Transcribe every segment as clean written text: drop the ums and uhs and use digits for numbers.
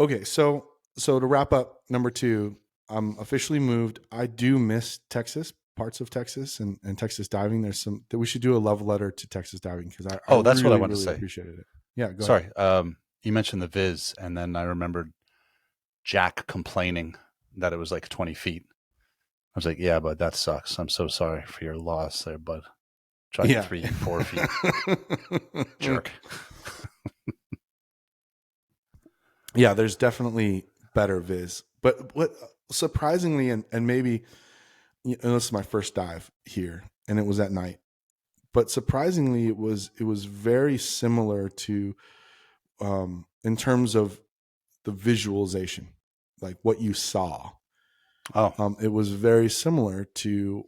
Okay, so to wrap up, number two, I'm officially moved. I do miss Texas, parts of Texas, and Texas diving. There's some that we should do a love letter to Texas diving because I Oh, that's what I really wanted to really say. appreciated it. Yeah, go ahead. Sorry. You mentioned the Viz, and then I remembered Jack complaining that it was like 20 feet. I was like, yeah, but that sucks. I'm so sorry for your loss there, bud. Try Yeah, 3, 4 feet, jerk. yeah. There's definitely better viz, but what surprisingly and maybe this is my first dive here, and it was at night. But surprisingly, it was very similar to in terms of the visualization, like what you saw. Oh, It was very similar to,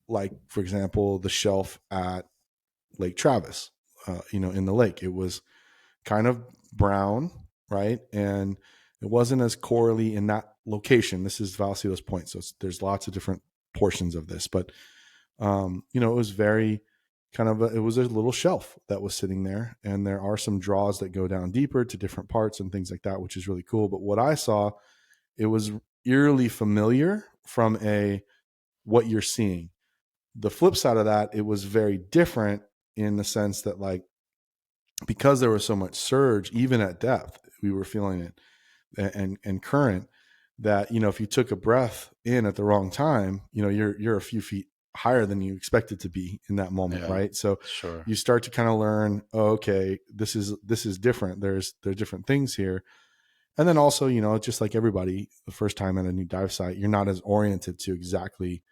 like, for example, the shelf at Lake Travis, in the lake. It was kind of brown, right? And it wasn't as corally in that location. This is Valseo's Point. So there's lots of different portions of this, but, it was very it was a little shelf that was sitting there. And there are some draws that go down deeper to different parts and things like that, which is really cool. But what I saw, it was eerily familiar from a what you're seeing. The flip side of that, it was very different in the sense that, like, because there was so much surge, even at depth, we were feeling it, and current, that, if you took a breath in at the wrong time, you're a few feet higher than you expected to be in that moment, yeah, right? So sure. you start to kind of learn, oh, okay, this is different. There's different things here. And then also, just like everybody, the first time at a new dive site, you're not as oriented to exactly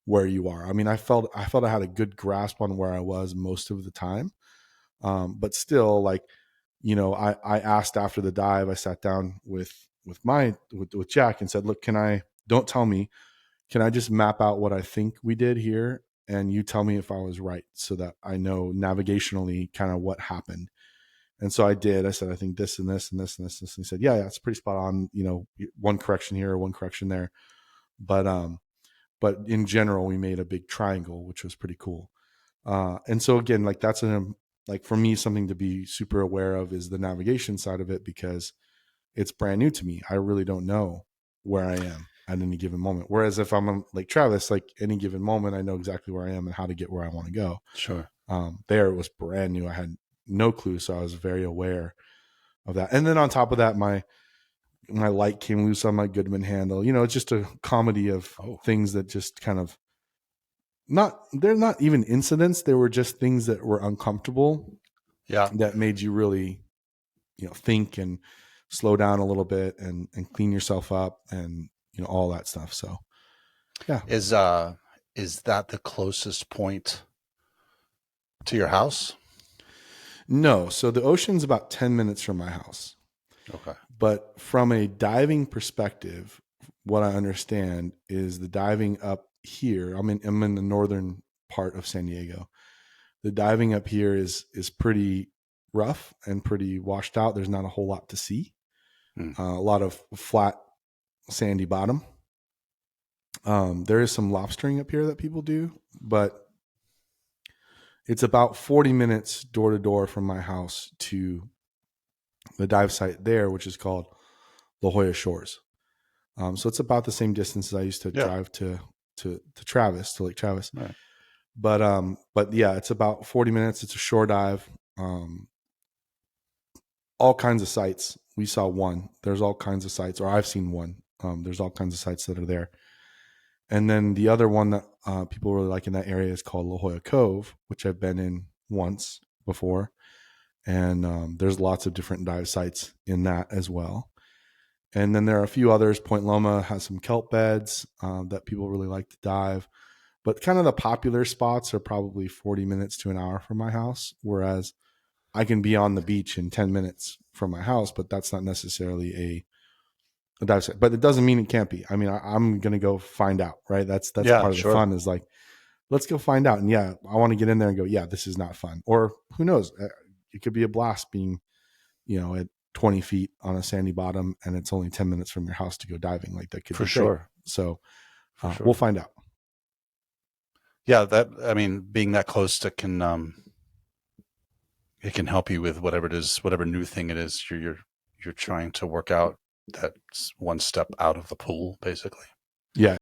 where you are. I mean, I felt I had a good grasp on where I was most of the time. But still, like, I asked after the dive. I sat down with Jack and said, "Look, don't tell me. Can I just map out what I think we did here, and you tell me if I was right, so that I know navigationally kind of what happened?" And so I did. I said, "I think this and this and this and this." And he said, "Yeah, it's pretty spot on. One correction here, one correction there, but in general, we made a big triangle, which was pretty cool." And so again, like, that's like, for me, something to be super aware of is the navigation side of it, because it's brand new to me. I really don't know where I am at any given moment. Whereas if I'm on Lake Travis, like, any given moment, I know exactly where I am and how to get where I want to go. Sure. There, it was brand new. I had no clue, so I was very aware of that. And then on top of that, my light came loose on my Goodman handle. It's just a comedy of Oh, things that just kind of, they're not even incidents. They were just things that were uncomfortable, yeah. that made you really, think and slow down a little bit, and clean yourself up, and, all that stuff. So yeah. Is uh is that the closest point to your house? No, so the ocean's about 10 minutes from my house. Okay. But from a diving perspective, what I understand is the diving up here, I'm in the northern part of San Diego. The diving up here is pretty rough and pretty washed out. There's not a whole lot to see. Hmm. A lot of flat, sandy bottom. There is some lobstering up here that people do, but it's about 40 minutes door to door from my house to the dive site there, which is called La Jolla Shores. So it's about the same distance as I used to Yeah. drive to Travis, to Lake Travis. Right. But yeah, it's about 40 minutes. It's a shore dive. Um, all kinds of sites. We saw one. There's all kinds of sites, or I've seen one. There's all kinds of sites that are there. And then the other one that people really like in that area is called La Jolla Cove, which I've been in once before. And there's lots of different dive sites in that as well. And then there are a few others. Point Loma has some kelp beds that people really like to dive. But kind of the popular spots are probably 40 minutes to an hour from my house, whereas I can be on the beach in 10 minutes from my house, but that's not necessarily a dive site. But it doesn't mean it can't be. I mean, I'm going to go find out, right? That's Yeah, part of the sure. fun, is like, let's go find out. And yeah, I want to get in there and go, yeah, this is not fun. Or who knows? It could be a blast being, at 20 feet on a sandy bottom, and it's only 10 minutes from your house to go diving. Like, that could For be great. sure. So For we'll sure. find out. Yeah, that I mean, being that close to can it can help you with whatever it is, whatever new thing it is you're trying to work out. that's one step out of the pool, basically. Yeah,